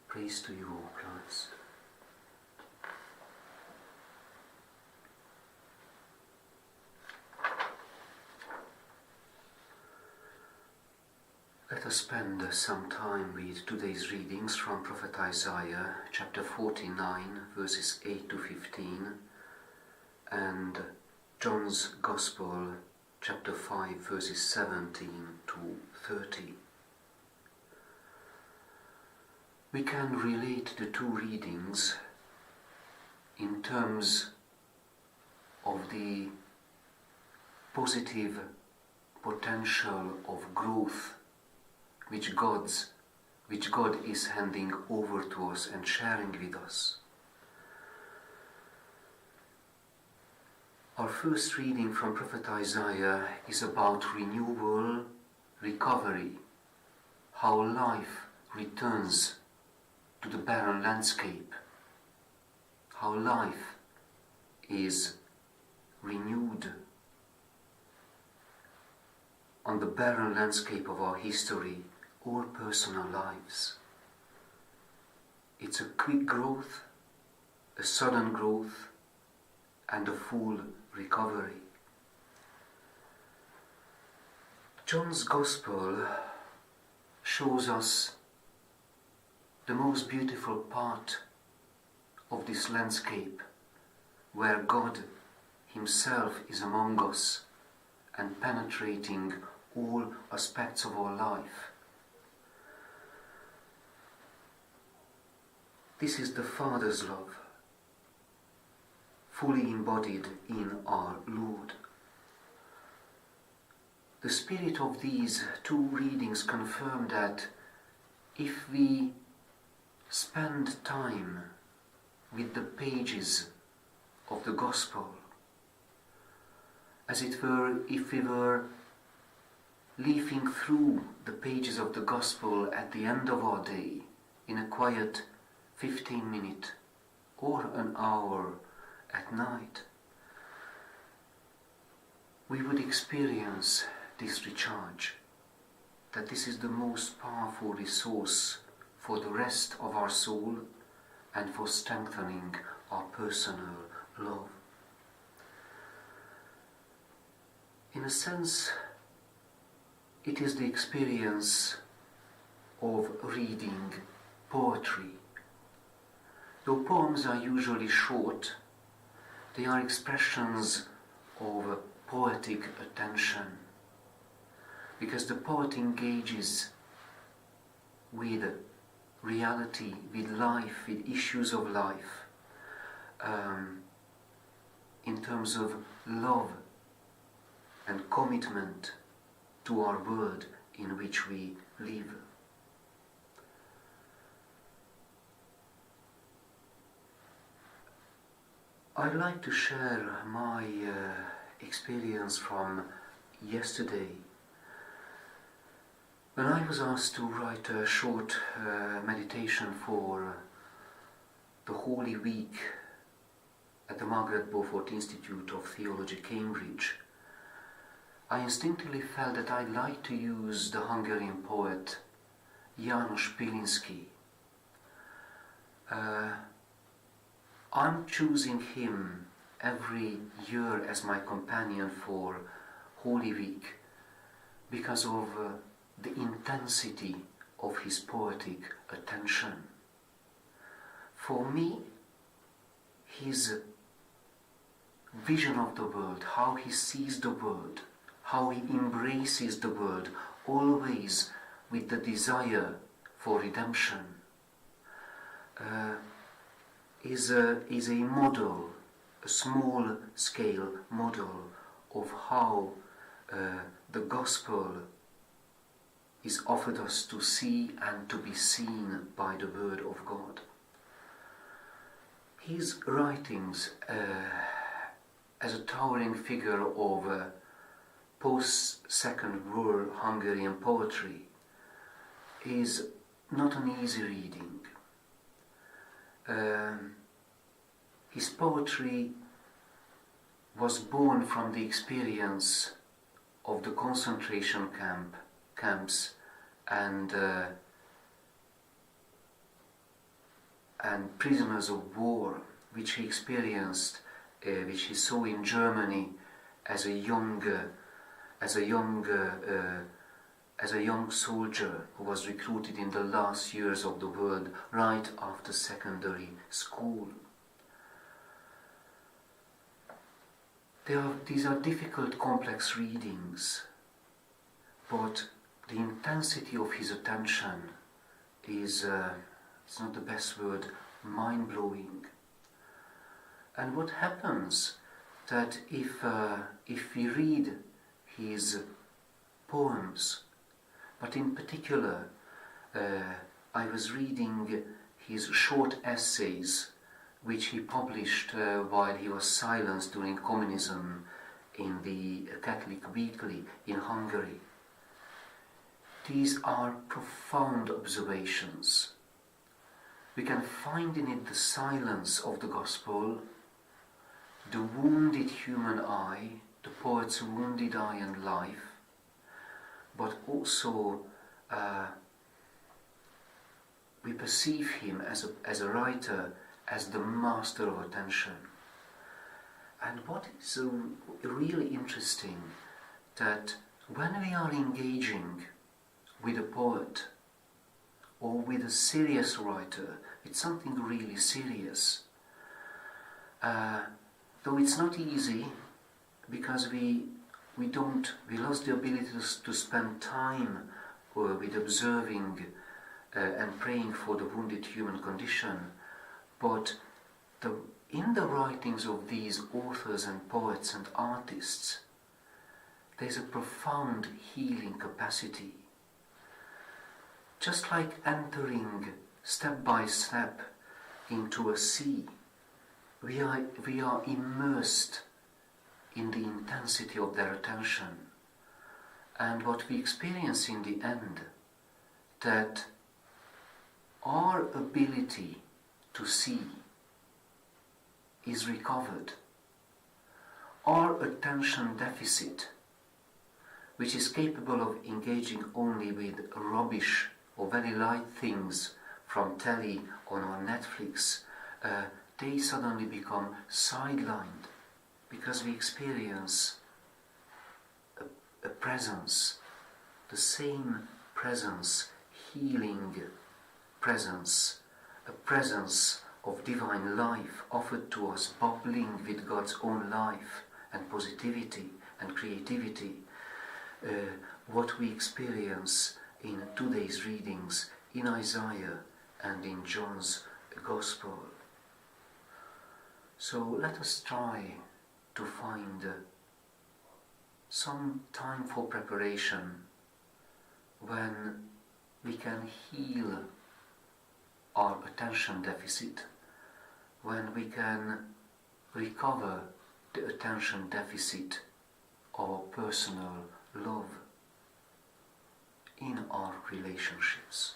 Praise to you, O Christ. Let us spend some time with today's readings from Prophet Isaiah, chapter 49, verses 8 to 15, and John's Gospel, chapter 5, verses 17 to 30. We can relate the two readings in terms of the positive potential of growth which God is handing over to us and sharing with us. Our first reading from Prophet Isaiah is about renewal, recovery, how life returns to the barren landscape, how life is renewed on the barren landscape of our history or personal lives. It's a quick growth, a sudden growth, and a full recovery. John's Gospel shows us the most beautiful part of this landscape, where God Himself is among us and penetrating all aspects of our life. This is the Father's love, fully embodied in our Lord. The spirit of these two readings confirm that if we spend time with the pages of the Gospel, as it were, if we were leafing through the pages of the Gospel at the end of our day in a quiet 15-minute or an hour at night, we would experience this recharge, that this is the most powerful resource for the rest of our soul and for strengthening our personal love. In a sense, it is the experience of reading poetry. Though poems are usually short, they are expressions of poetic attention, because the poet engages with reality, with life, with issues of life, in terms of love and commitment to our world in which we live. I'd like to share my experience from yesterday, when I was asked to write a short meditation for the Holy Week at the Margaret Beaufort Institute of Theology, Cambridge. I instinctively felt that I'd like to use the Hungarian poet Janos Pilinszky. I'm choosing him every year as my companion for Holy Week because of the intensity of his poetic attention. For me, his vision of the world, how he sees the world, how he embraces the world, always with the desire for redemption, is a model, a small-scale model of how the Gospel is offered us to see and to be seen by the Word of God. His writings, as a towering figure of post-Second War Hungarian poetry, is not an easy reading. His poetry was born from the experience of the concentration camps and and prisoners of war, which he experienced, which he saw in Germany as a young soldier who was recruited in the last years of the world, right after secondary school. These are difficult, complex readings, but the intensity of his attention is, it's not the best word, mind-blowing. And what happens that if we read his poems, but in particular I was reading his short essays which he published while he was silenced during communism in the Catholic Weekly in Hungary. These are profound observations. We can find in it the silence of the gospel, the wounded human eye, the poet's wounded eye and life, but also we perceive him as a writer, as the master of attention. And what is really interesting, that when we are engaging with a poet or with a serious writer, it's something really serious. Though it's not easy, because we lost the ability to spend time with observing and praying for the wounded human condition. But in the writings of these authors and poets and artists, there's a profound healing capacity. Just like entering step by step into a sea, we are immersed in the intensity of their attention. And what we experience in the end, that our ability to see is recovered. Our attention deficit, which is capable of engaging only with rubbish or very light things from telly or on Netflix, they suddenly become sidelined because we experience a presence, the same presence, healing presence, a presence of divine life offered to us, bubbling with God's own life and positivity and creativity, what we experience in today's readings in Isaiah and in John's Gospel. So let us try to find some time for preparation when we can heal our attention deficit, when we can recover the attention deficit of personal love in our relationships.